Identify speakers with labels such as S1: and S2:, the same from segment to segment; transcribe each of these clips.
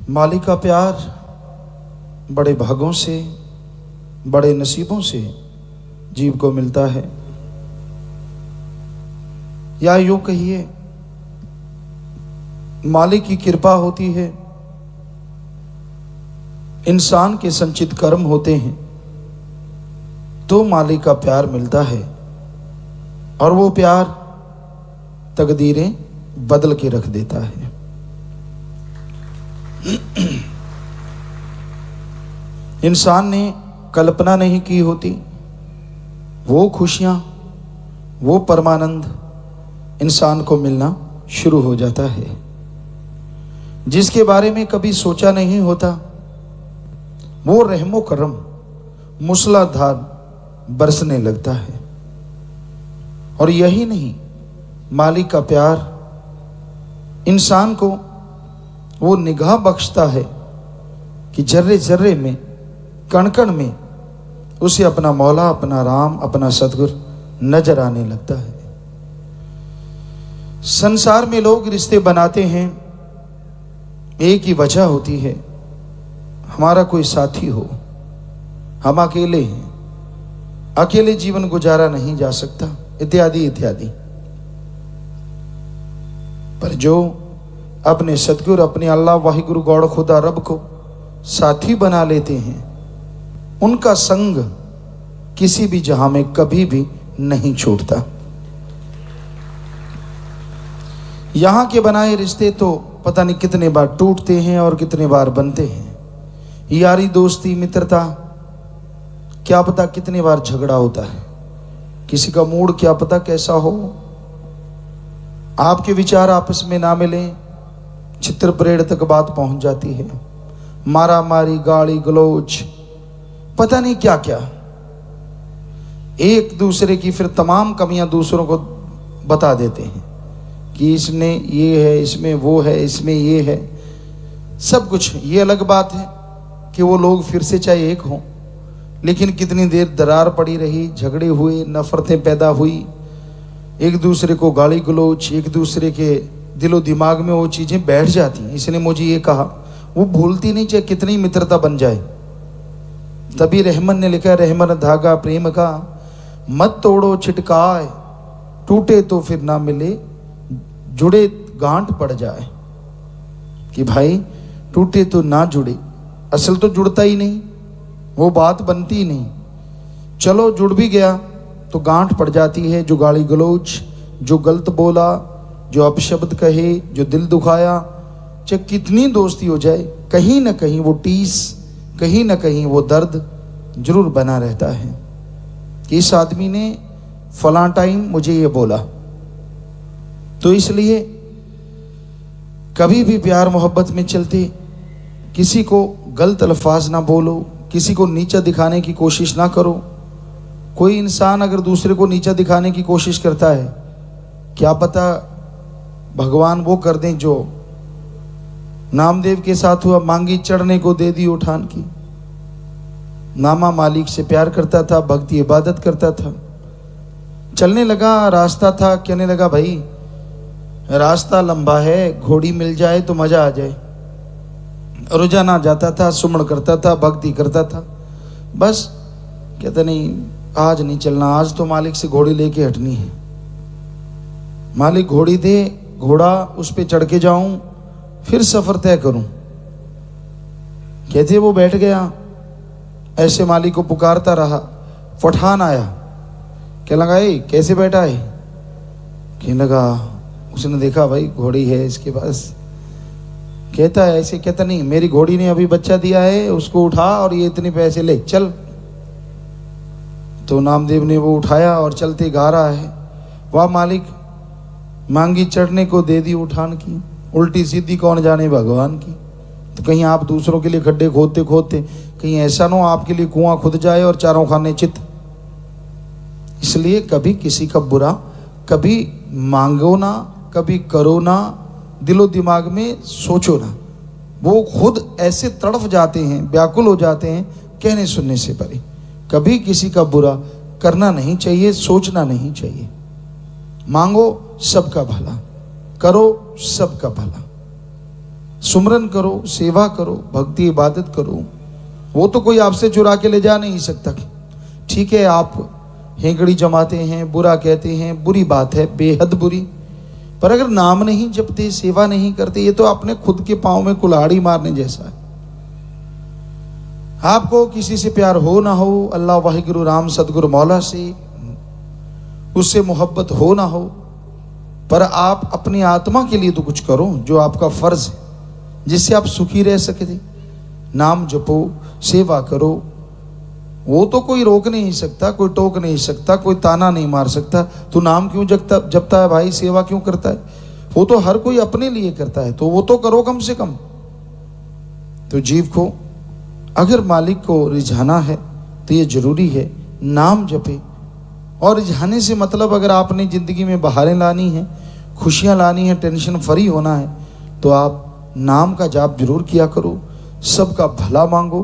S1: मालिक का प्यार बड़े भागों से, बड़े नसीबों से जीव को मिलता है, या यूं कहिए मालिक की कृपा होती है। इंसान के संचित कर्म होते हैं तो मालिक का प्यार मिलता है, और वो प्यार तकदीरें बदल के रख देता है। इंसान ने कल्पना नहीं की होती वो खुशियां, वो परमानंद इंसान को मिलना शुरू हो जाता है। जिसके बारे में कभी सोचा नहीं होता वो रहमो करम मूसलाधार बरसने लगता है। और यही नहीं, मालिक का प्यार इंसान को वो निगाह बख्शता है कि जर्रे जर्रे में, कण कण में उसे अपना मौला, अपना राम, अपना सतगुर नजर आने लगता है। संसार में लोग रिश्ते बनाते हैं, एक ही वजह होती है, हमारा कोई साथी हो। हम अकेले हैं, अकेले जीवन गुजारा नहीं जा सकता, इत्यादि इत्यादि। पर जो अपने सतगुर, अपने अल्लाह वाहिगुरु गौड़ खुदा रब को साथी बना लेते हैं, उनका संग किसी भी जहां में कभी भी नहीं छूटता। यहां के बनाए रिश्ते तो पता नहीं कितने बार टूटते हैं और कितने बार बनते हैं। यारी दोस्ती मित्रता, क्या पता कितने बार झगड़ा होता है। किसी का मूड क्या पता कैसा हो, आपके विचार आपस में ना मिले, चित्र परेड तक बात पहुंच जाती है। मारा मारी, गाली गलौज, पता नहीं क्या क्या। एक दूसरे की फिर तमाम कमियां दूसरों को बता देते हैं कि इसने ये है, इसमें वो है, इसमें ये है, सब कुछ। ये अलग बात है कि वो लोग फिर से चाहे एक हों, लेकिन कितनी देर दरार पड़ी रही, झगड़े हुए, नफरतें पैदा हुई, एक दूसरे को गाली गलौज, एक दूसरे के दिलो दिमाग में वो चीज़ें बैठ जाती हैं। इसने मुझे ये कहा, वो भूलती नहीं, चाहे कितनी मित्रता बन जाए। तभी रहमन ने लिखा, रहमन धागा प्रेम का मत तोड़ो छिटकाए, टूटे तो फिर ना मिले, जुड़े गांठ पड़ जाए। कि भाई टूटे तो ना जुड़े, असल तो जुड़ता ही नहीं, वो बात बनती ही नहीं। चलो जुड़ भी गया तो गांठ पड़ जाती है। जो गाली गलौज, जो गलत बोला, जो अपशब्द कहे, जो दिल दुखाया, चाहे कितनी दोस्ती हो जाए, कहीं ना कहीं वो टीस, कहीं ना कहीं वो दर्द जरूर बना रहता है कि इस आदमी ने फलां टाइम मुझे ये बोला। तो इसलिए कभी भी प्यार मोहब्बत में चलते किसी को गलत अल्फाज ना बोलो, किसी को नीचा दिखाने की कोशिश ना करो। कोई इंसान अगर दूसरे को नीचा दिखाने की कोशिश करता है, क्या पता भगवान वो कर दें जो नामदेव के साथ हुआ, मांगी चढ़ने को दे दी उठान की। नामा मालिक से प्यार करता था, भक्ति इबादत करता था, चलने लगा, रास्ता था, कहने लगा भाई रास्ता लंबा है, घोड़ी मिल जाए तो मजा आ जाए। रोजाना जाता था, सुमन करता था, भक्ति करता था, बस कहता नहीं आज नहीं चलना, आज तो मालिक से घोड़ी लेके हटनी है। मालिक घोड़ी दे, घोड़ा उस पे चढ़ के जाऊं, फिर सफर तय करूं। कहते वो बैठ गया, ऐसे मालिक को पुकारता रहा। पठान आया, क्या लगा ए कैसे बैठा है? कहने लगा, उसने देखा भाई घोड़ी है इसके पास। कहता है ऐसे, कहता नहीं मेरी घोड़ी ने अभी बच्चा दिया है, उसको उठा और ये इतने पैसे ले चल। तो नामदेव ने वो उठाया और चलते गा रहा है, वाह मालिक मांगी चढ़ने को दे दी उठान की, उल्टी सीधी कौन जाने भगवान की। तो कहीं आप दूसरों के लिए खड्डे खोदते खोदते कहीं ऐसा ना हो आपके लिए कुआं खुद जाए और चारों खाने चित। इसलिए कभी किसी का बुरा कभी मांगो ना, कभी करो ना, दिलो दिमाग में सोचो ना। वो खुद ऐसे तड़फ जाते हैं, व्याकुल हो जाते हैं कहने सुनने से परे। कभी किसी का बुरा करना नहीं चाहिए, सोचना नहीं चाहिए। मांगो सबका भला, करो सबका भला। सुमरन करो, सेवा करो, भक्ति इबादत करो। वो तो कोई आपसे चुरा के ले जा नहीं सकता। ठीक है, आप हेंकड़ी जमाते हैं, बुरा कहते हैं, बुरी बात है, बेहद बुरी, पर अगर नाम नहीं जपते, सेवा नहीं करते, ये तो अपने खुद के पांव में कुल्हाड़ी मारने जैसा है। आपको किसी से प्यार हो ना हो, अल्लाह वाहिगुरु राम सतगुरु मौला से उससे मोहब्बत हो ना हो, पर आप अपनी आत्मा के लिए तो कुछ करो जो आपका फर्ज है, जिससे आप सुखी रह सके। नाम जपो, सेवा करो। वो तो कोई रोक नहीं सकता, कोई टोक नहीं सकता, कोई ताना नहीं मार सकता। तू नाम क्यों जपता है भाई, सेवा क्यों करता है? वो तो हर कोई अपने लिए करता है, तो वो तो करो कम से कम। तो जीव को अगर मालिक को रिझाना है तो ये जरूरी है नाम जपे। और रिझाने से मतलब अगर आपने जिंदगी में बहारें लानी है, खुशियां लानी है, टेंशन फ्री होना है, तो आप नाम का जाप जरूर किया करो, सबका भला मांगो।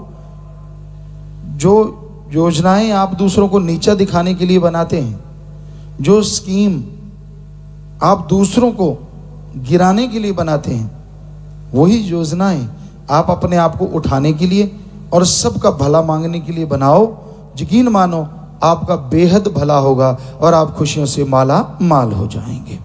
S1: जो योजनाएं आप दूसरों को नीचा दिखाने के लिए बनाते हैं, जो स्कीम आप दूसरों को गिराने के लिए बनाते हैं, वही योजनाएं आप अपने आप को उठाने के लिए और सबका भला मांगने के लिए बनाओ। यकीन मानो आपका बेहद भला होगा और आप खुशियों से माला माल हो जाएंगे।